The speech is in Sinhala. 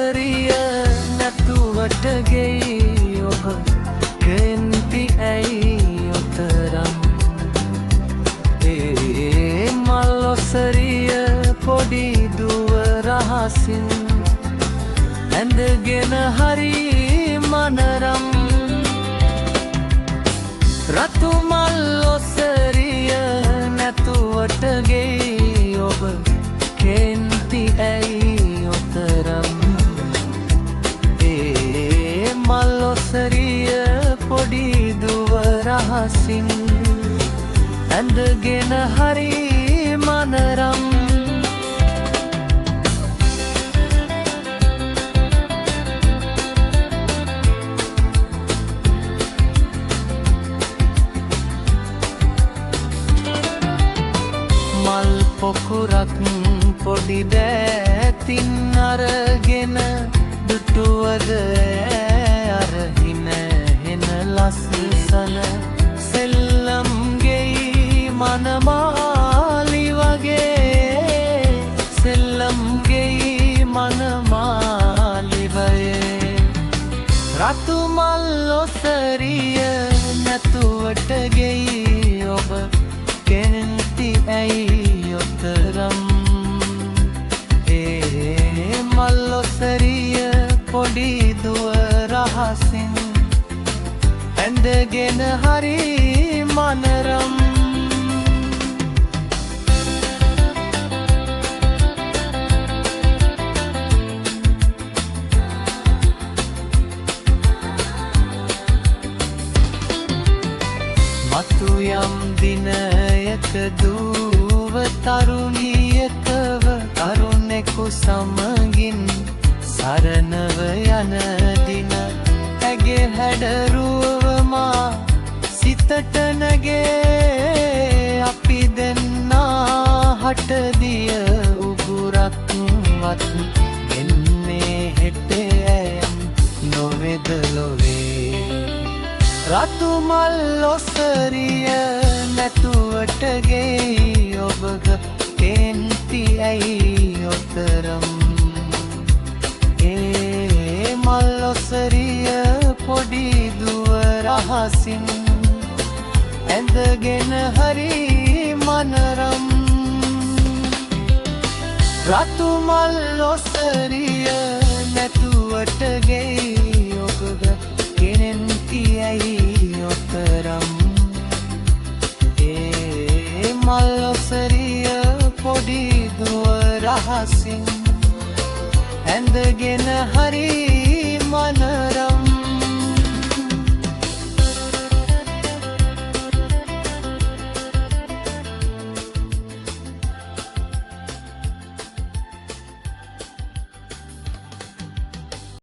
ඔසරිය නැතුවට ගෙයි ඔබ කෙන්ති ඇයි ඔතරම් මල් ඔසරිය පොඩි දුව රහසින් ඇඳගෙන හරි මනරම් රතු මල් ඔසරිය නැතුවට ගෙයි ඔබ කෙන්ති ඇයි ඔතරම් මල් ඔසරිය පොඩි දුව රහසින් ඇඳගෙන හරි මනරම් මල් පොකුරක් පොඩි දෑතින් අරගෙන දුටුවද අරහින හෙන ලස්සන සෙල්ලම් ගෙයි මනමාලි වගේ සෙල්ලම් ගෙයි මනමාලි වයේ රතු මල් ඔසරිය නැතුවට ගෙයි ඔබ කෙන්ති ඇයි ඔතරම් මල් ඔසරිය පොඩි දුව රහසින් ඇඳගෙන හරි මනරම් මතු යම් දිනයක දුව තරුණියකව තරුණෙකු සමගින් සරණව යන දින ඇගේ හැඩරුවමා සිතට නැගේ අපි දෙන්නා හටදිය උගුරක්වත් එන්නේ හෙටයම් නොවෙද ලොවේ රතු මල් ඔසරිය නැතුවට ගෙයි ඔබග කෙන්ති ඇයි ඔතරම් මල් ඔසරිය පොඩි දුව රහසින් ඇඳගෙන හරි මනරම් රතු මල් ඔසරිය නැතුවට ගෙයි ඔබග කෙන්ති ඇයි ඔතරම් මල් ඔසරිය පොඩි දුව රහසින් ඇඳගෙන හරි මනරම්